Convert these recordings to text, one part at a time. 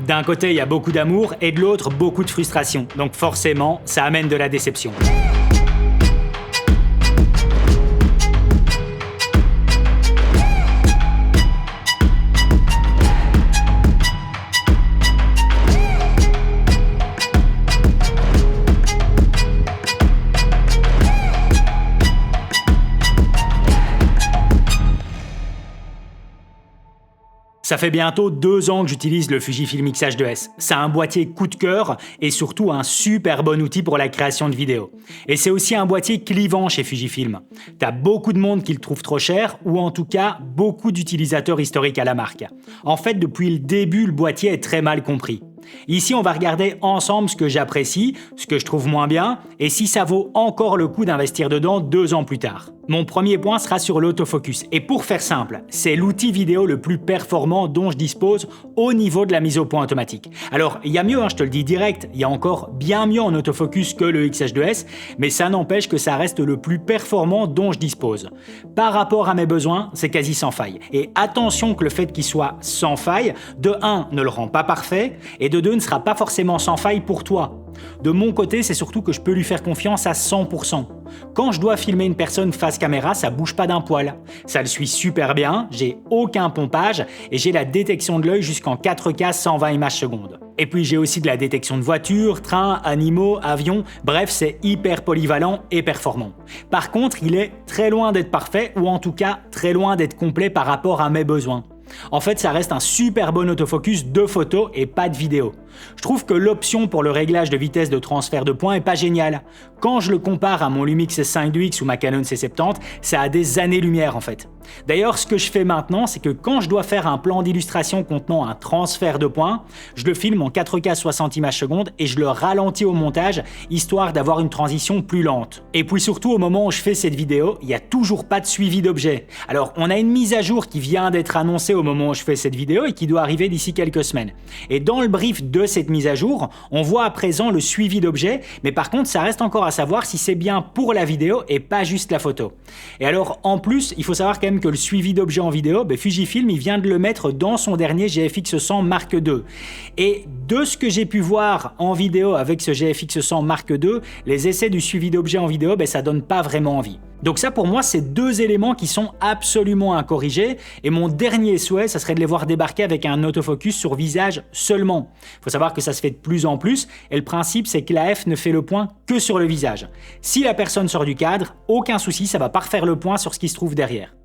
D'un côté, il y a beaucoup d'amour et de l'autre, beaucoup de frustration. Donc forcément, ça amène de la déception. Ça fait bientôt 2 ans que j'utilise le Fujifilm X-H2S. C'est un boîtier coup de cœur et surtout un super bon outil pour la création de vidéos. Et c'est aussi un boîtier clivant chez Fujifilm. T'as beaucoup de monde qui le trouve trop cher ou en tout cas beaucoup d'utilisateurs historiques à la marque. En fait, depuis le début, le boîtier est très mal compris. Ici, on va regarder ensemble ce que j'apprécie, ce que je trouve moins bien et si ça vaut encore le coup d'investir dedans 2 ans plus tard. Mon premier point sera sur l'autofocus. Et pour faire simple, c'est l'outil vidéo le plus performant dont je dispose au niveau de la mise au point automatique. Alors, il y a mieux, je te le dis direct, il y a encore bien mieux en autofocus que le X-H2S, mais ça n'empêche que ça reste le plus performant dont je dispose. Par rapport à mes besoins, c'est quasi sans faille. Et attention que le fait qu'il soit sans faille, de 1, ne le rend pas parfait, et de 2, ne sera pas forcément sans faille pour toi. De mon côté, c'est surtout que je peux lui faire confiance à 100%. Quand je dois filmer une personne face caméra, ça bouge pas d'un poil. Ça le suit super bien, j'ai aucun pompage et j'ai la détection de l'œil jusqu'en 4K 120 images secondes. Et puis j'ai aussi de la détection de voitures, trains, animaux, avions, bref c'est hyper polyvalent et performant. Par contre, il est très loin d'être parfait ou en tout cas très loin d'être complet par rapport à mes besoins. En fait, ça reste un super bon autofocus de photos et pas de vidéo. Je trouve que l'option pour le réglage de vitesse de transfert de points est pas géniale. Quand je le compare à mon Lumix S5 ou ma Canon C70, ça a des années-lumière en fait. D'ailleurs, ce que je fais maintenant, c'est que quand je dois faire un plan d'illustration contenant un transfert de points, je le filme en 4K 60 images secondes et je le ralentis au montage, histoire d'avoir une transition plus lente. Et puis surtout, au moment où je fais cette vidéo, il n'y a toujours pas de suivi d'objet. Alors, on a une mise à jour qui vient d'être annoncée au moment où je fais cette vidéo et qui doit arriver d'ici quelques semaines. Et dans le brief de cette mise à jour, on voit à présent le suivi d'objet, mais par contre, ça reste encore à savoir si c'est bien pour la vidéo et pas juste la photo. Et alors, en plus, il faut savoir quand même que le suivi d'objet en vidéo, Fujifilm il vient de le mettre dans son dernier GFX 100 Mark II. Et de ce que j'ai pu voir en vidéo avec ce GFX 100 Mark II, les essais du suivi d'objet en vidéo, ça donne pas vraiment envie. Donc ça pour moi c'est 2 éléments qui sont absolument à corriger et mon dernier souhait ça serait de les voir débarquer avec un autofocus sur visage seulement. Il faut savoir que ça se fait de plus en plus et le principe c'est que l'AF ne fait le point que sur le visage. Si la personne sort du cadre, aucun souci, ça va pas refaire le point sur ce qui se trouve derrière.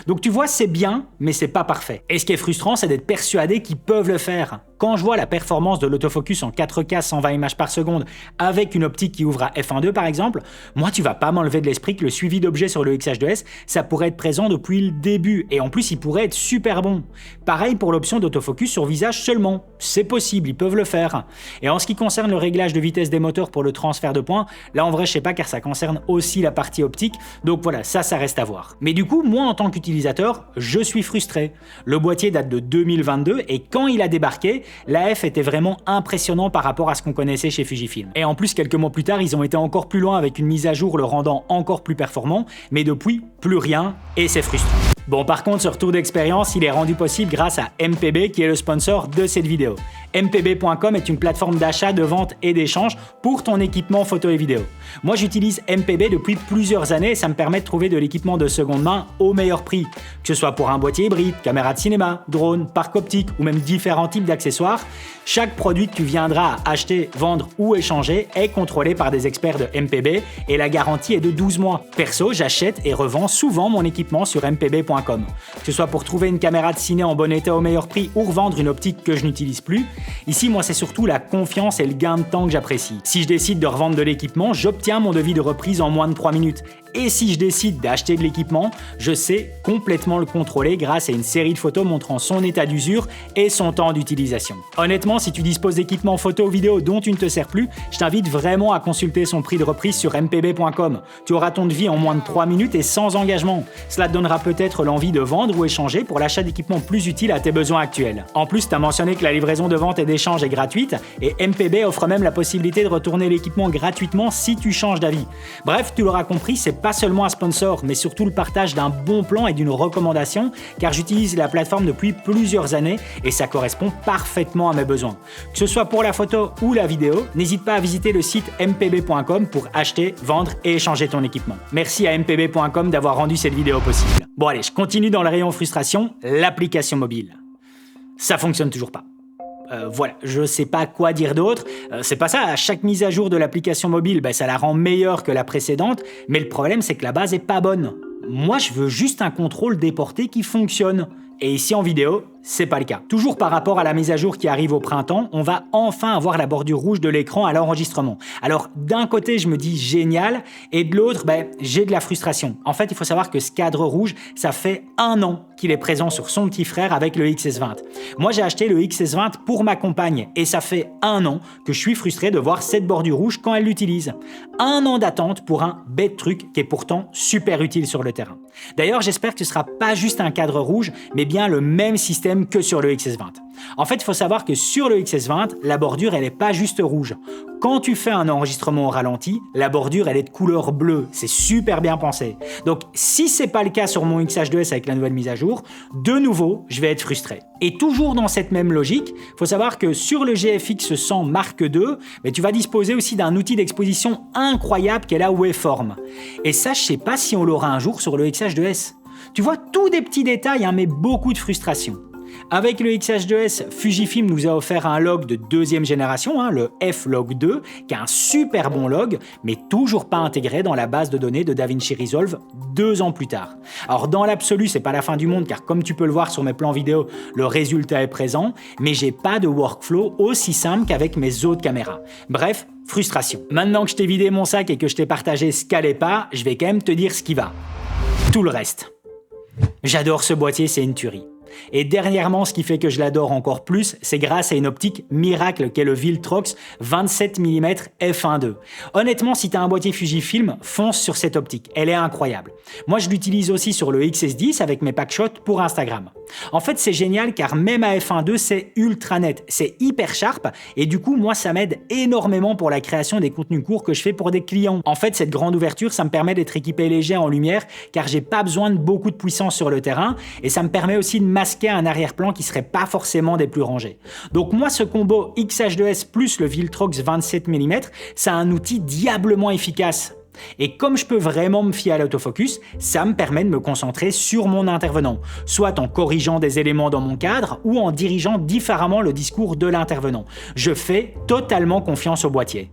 Donc tu vois, c'est bien, mais c'est pas parfait. Et ce qui est frustrant, c'est d'être persuadé qu'ils peuvent le faire. Quand je vois la performance de l'autofocus en 4K 120 images par seconde avec une optique qui ouvre à f1.2 par exemple, moi tu vas pas m'enlever de l'esprit que le suivi d'objet sur le X-H2S, ça pourrait être présent depuis le début et en plus il pourrait être super bon. Pareil pour l'option d'autofocus sur visage seulement, c'est possible, ils peuvent le faire. Et en ce qui concerne le réglage de vitesse des moteurs pour le transfert de points, là en vrai je sais pas car ça concerne aussi la partie optique, donc voilà, ça reste à voir. Mais du coup, moi en tant qu'utilisateur, je suis frustré. Le boîtier date de 2022 et quand il a débarqué, l'AF était vraiment impressionnant par rapport à ce qu'on connaissait chez Fujifilm. Et en plus, quelques mois plus tard, ils ont été encore plus loin avec une mise à jour le rendant encore plus performant, mais depuis, plus rien, et c'est frustrant. Bon, par contre, ce retour d'expérience, il est rendu possible grâce à MPB qui est le sponsor de cette vidéo. mpb.com est une plateforme d'achat, de vente et d'échange pour ton équipement photo et vidéo. Moi, j'utilise MPB depuis plusieurs années et ça me permet de trouver de l'équipement de seconde main au meilleur prix. Que ce soit pour un boîtier hybride, caméra de cinéma, drone, parc optique ou même différents types d'accessoires, chaque produit que tu viendras à acheter, vendre ou échanger est contrôlé par des experts de MPB et la garantie est de 12 mois. Perso, j'achète et revends souvent mon équipement sur mpb.com. Que ce soit pour trouver une caméra de ciné en bon état au meilleur prix ou revendre une optique que je n'utilise plus, ici moi c'est surtout la confiance et le gain de temps que j'apprécie. Si je décide de revendre de l'équipement, j'obtiens mon devis de reprise en moins de 3 minutes. Et si je décide d'acheter de l'équipement, je sais complètement le contrôler grâce à une série de photos montrant son état d'usure et son temps d'utilisation. Honnêtement, si tu disposes d'équipements photo ou vidéo dont tu ne te sers plus, je t'invite vraiment à consulter son prix de reprise sur mpb.com. Tu auras ton devis en moins de 3 minutes et sans engagement. Cela te donnera peut-être l'envie de vendre ou échanger pour l'achat d'équipements plus utiles à tes besoins actuels. En plus, tu as mentionné que la livraison de vente et d'échange est gratuite et MPB offre même la possibilité de retourner l'équipement gratuitement si tu changes d'avis. Bref, tu l'auras compris, c'est pas seulement un sponsor, mais surtout le partage d'un bon plan et d'une recommandation, car j'utilise la plateforme depuis plusieurs années et ça correspond parfaitement à mes besoins. Que ce soit pour la photo ou la vidéo, n'hésite pas à visiter le site mpb.com pour acheter, vendre et échanger ton équipement. Merci à mpb.com d'avoir rendu cette vidéo possible. Bon allez, je continue dans le rayon frustration, l'application mobile. Ça fonctionne toujours pas. Voilà, je sais pas quoi dire d'autre. C'est pas ça, à chaque mise à jour de l'application mobile, ça la rend meilleure que la précédente, mais le problème c'est que la base est pas bonne. Moi je veux juste un contrôle des portées qui fonctionne. Et ici en vidéo, c'est pas le cas. Toujours par rapport à la mise à jour qui arrive au printemps, on va enfin avoir la bordure rouge de l'écran à l'enregistrement. Alors d'un côté je me dis génial, et de l'autre j'ai de la frustration. En fait il faut savoir que ce cadre rouge, ça fait 1 an qu'il est présent sur son petit frère avec le XS20. Moi j'ai acheté le XS20 pour ma compagne, et ça fait 1 an que je suis frustré de voir cette bordure rouge quand elle l'utilise. 1 an d'attente pour un bête truc qui est pourtant super utile sur le terrain. D'ailleurs j'espère que ce sera pas juste un cadre rouge, mais bien le même système que sur le XS20. En fait, il faut savoir que sur le XS20, la bordure, elle n'est pas juste rouge. Quand tu fais un enregistrement au ralenti, la bordure, elle est de couleur bleue. C'est super bien pensé. Donc, si c'est pas le cas sur mon XH2S avec la nouvelle mise à jour, de nouveau, je vais être frustré. Et toujours dans cette même logique, il faut savoir que sur le GFX 100 Mark II, tu vas disposer aussi d'un outil d'exposition incroyable qu'est la Waveform. Et ça, je sais pas si on l'aura un jour sur le XH2S. Tu vois, tous des petits détails, mais beaucoup de frustration. Avec le XH2S, Fujifilm nous a offert un log de 2e génération, le F-Log2, qui est un super bon log, mais toujours pas intégré dans la base de données de DaVinci Resolve 2 ans plus tard. Alors dans l'absolu, c'est pas la fin du monde, car comme tu peux le voir sur mes plans vidéo, le résultat est présent, mais j'ai pas de workflow aussi simple qu'avec mes autres caméras. Bref, frustration. Maintenant que je t'ai vidé mon sac et que je t'ai partagé ce qu'allait pas, je vais quand même te dire ce qui va. Tout le reste. J'adore ce boîtier, c'est une tuerie. Et dernièrement, ce qui fait que je l'adore encore plus, c'est grâce à une optique miracle qu'est le Viltrox 27 mm f1.2. Honnêtement, si tu as un boîtier Fujifilm, fonce sur cette optique, elle est incroyable. Moi, je l'utilise aussi sur le XS10 avec mes packshots pour Instagram. En fait, c'est génial car même à f1.2, c'est ultra net, c'est hyper sharp et du coup, moi, ça m'aide énormément pour la création des contenus courts que je fais pour des clients. En fait, cette grande ouverture, ça me permet d'être équipé léger en lumière car j'ai pas besoin de beaucoup de puissance sur le terrain et ça me permet aussi de masquer un arrière-plan qui serait pas forcément des plus rangés. Donc moi, ce combo XH2S plus le Viltrox 27 mm, c'est un outil diablement efficace. Et comme je peux vraiment me fier à l'autofocus, ça me permet de me concentrer sur mon intervenant, soit en corrigeant des éléments dans mon cadre ou en dirigeant différemment le discours de l'intervenant. Je fais totalement confiance au boîtier.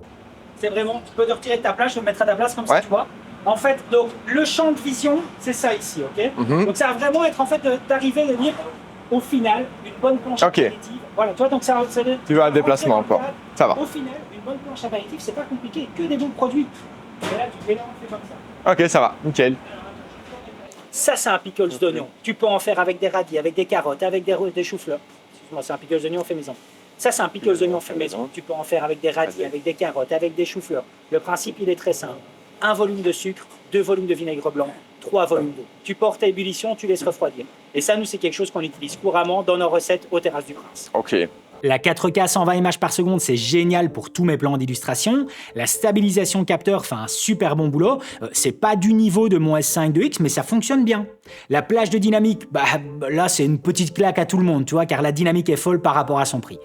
C'est vraiment, tu peux te retirer de ta place, je vais me mettre à ta place comme ça, tu vois. En fait, donc, le champ de vision, c'est ça ici, ok. Donc ça va vraiment être en fait d'arriver à venir au final une bonne planche apéritive. Voilà, toi donc ça tu veux un déplacement encore. Ça va. Au final, une bonne planche apéritive, c'est pas compliqué, que des bons produits. Et là, tu mélanges, c'est comme ça. Ok, ça va, nickel. Ça, c'est un pickles d'oignon. Tu peux en faire avec des radis, avec des carottes, avec des choux-fleurs. Excuse-moi, c'est un pickles d'oignon fait maison. Ça, c'est un pickles d'oignon fait maison. Tu peux en faire avec des radis, avec des carottes, avec des choux-fleurs. Le principe, il est très simple. 1 volume de sucre, 2 volumes de vinaigre blanc, 3 volumes d'eau. Tu portes à ébullition, tu laisses refroidir. Et ça, nous, c'est quelque chose qu'on utilise couramment dans nos recettes aux terrasses du Prince. Ok. La 4K 120 images par seconde, c'est génial pour tous mes plans d'illustration. La stabilisation capteur fait un super bon boulot. C'est pas du niveau de mon S5 2X, mais ça fonctionne bien. La plage de dynamique, là c'est une petite claque à tout le monde, tu vois, car la dynamique est folle par rapport à son prix.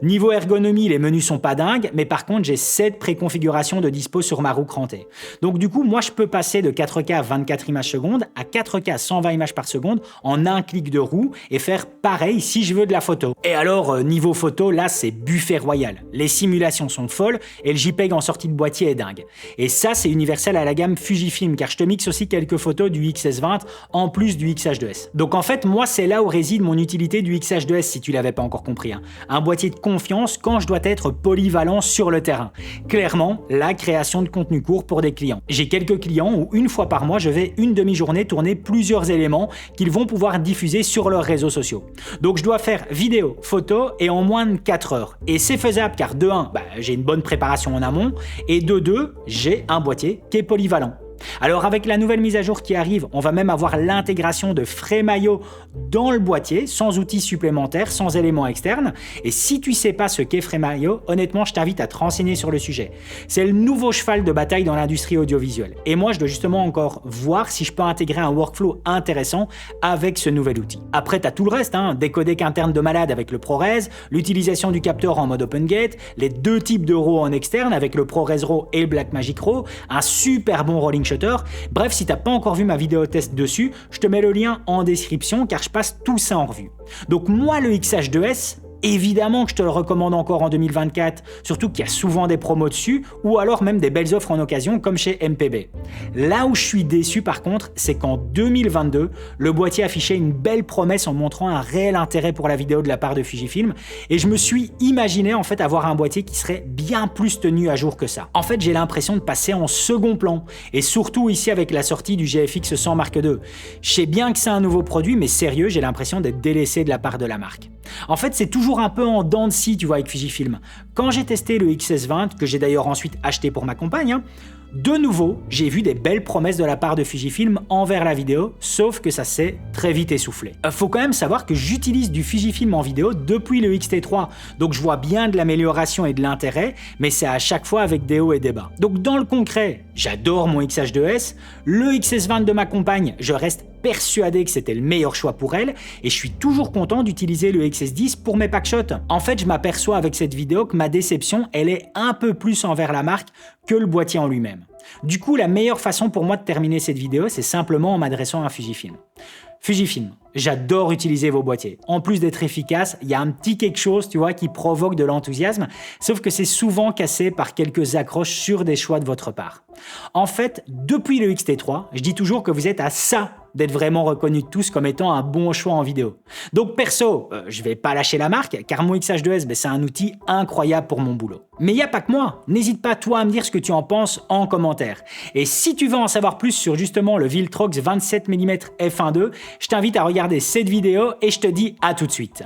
Niveau ergonomie, les menus sont pas dingues, mais par contre j'ai 7 préconfigurations de dispo sur ma roue crantée. Donc du coup, moi je peux passer de 4K 24 images secondes à 4K 120 images par seconde en un clic de roue et faire pareil si je veux de la photo. Et alors, niveau photo, là c'est buffet royal. Les simulations sont folles et le JPEG en sortie de boîtier est dingue. Et ça c'est universel à la gamme Fujifilm, car je te mixe aussi quelques photos du XS20 en plus du XH2S. Donc en fait, moi c'est là où réside mon utilité du XH2S si tu l'avais pas encore compris. Un boîtier de confiance quand je dois être polyvalent sur le terrain. Clairement, la création de contenu court pour des clients. J'ai quelques clients où une fois par mois, je vais une demi-journée tourner plusieurs éléments qu'ils vont pouvoir diffuser sur leurs réseaux sociaux. Donc je dois faire vidéo, photo et en moins de 4 heures. Et c'est faisable car de 1, j'ai une bonne préparation en amont et de 2, j'ai un boîtier qui est polyvalent. Alors avec la nouvelle mise à jour qui arrive, on va même avoir l'intégration de Fremayo dans le boîtier, sans outils supplémentaires, sans éléments externes. Et si tu sais pas ce qu'est Fremayo, honnêtement, je t'invite à te renseigner sur le sujet. C'est le nouveau cheval de bataille dans l'industrie audiovisuelle. Et moi, je dois justement encore voir si je peux intégrer un workflow intéressant avec ce nouvel outil. Après, t'as tout le reste, des codecs internes de malade avec le ProRes, l'utilisation du capteur en mode OpenGate, les deux types de RAW en externe avec le ProRes RAW et le Blackmagic RAW, un super bon rolling shutter. Bref, si t'as pas encore vu ma vidéo test dessus, je te mets le lien en description car je passe tout ça en revue. Donc moi, le XH2S, évidemment que je te le recommande encore en 2024, surtout qu'il y a souvent des promos dessus, ou alors même des belles offres en occasion comme chez MPB. Là où je suis déçu par contre, c'est qu'en 2022, le boîtier affichait une belle promesse en montrant un réel intérêt pour la vidéo de la part de Fujifilm, et je me suis imaginé en fait avoir un boîtier qui serait bien plus tenu à jour que ça. En fait, j'ai l'impression de passer en second plan, et surtout ici avec la sortie du GFX 100 Mark II. Je sais bien que c'est un nouveau produit, mais sérieux, j'ai l'impression d'être délaissé de la part de la marque. En fait, c'est toujours un peu en dents de scie, tu vois, avec Fujifilm. Quand j'ai testé le XS20, que j'ai d'ailleurs ensuite acheté pour ma compagne, de nouveau, j'ai vu des belles promesses de la part de Fujifilm envers la vidéo, sauf que ça s'est très vite essoufflé. Faut quand même savoir que j'utilise du Fujifilm en vidéo depuis le X-T3, donc je vois bien de l'amélioration et de l'intérêt, mais c'est à chaque fois avec des hauts et des bas. Donc dans le concret, j'adore mon XH2S, le XS20 de ma compagne, je reste persuadé que c'était le meilleur choix pour elle, et je suis toujours content d'utiliser le XS10 pour mes packshots. En fait, je m'aperçois avec cette vidéo que ma déception, elle est un peu plus envers la marque que le boîtier en lui-même. Du coup, la meilleure façon pour moi de terminer cette vidéo, c'est simplement en m'adressant à Fujifilm. Fujifilm, j'adore utiliser vos boîtiers. En plus d'être efficace, il y a un petit quelque chose, tu vois, qui provoque de l'enthousiasme, sauf que c'est souvent cassé par quelques accroches sur des choix de votre part. En fait, depuis le X-T3, je dis toujours que vous êtes à ça d'être vraiment reconnus tous comme étant un bon choix en vidéo. Donc perso, je vais pas lâcher la marque, car mon XH2S, c'est un outil incroyable pour mon boulot. Mais il n'y a pas que moi, n'hésite pas toi à me dire ce que tu en penses en commentaire. Et si tu veux en savoir plus sur justement le Viltrox 27 mm f1.2, je t'invite à regarder cette vidéo et je te dis à tout de suite.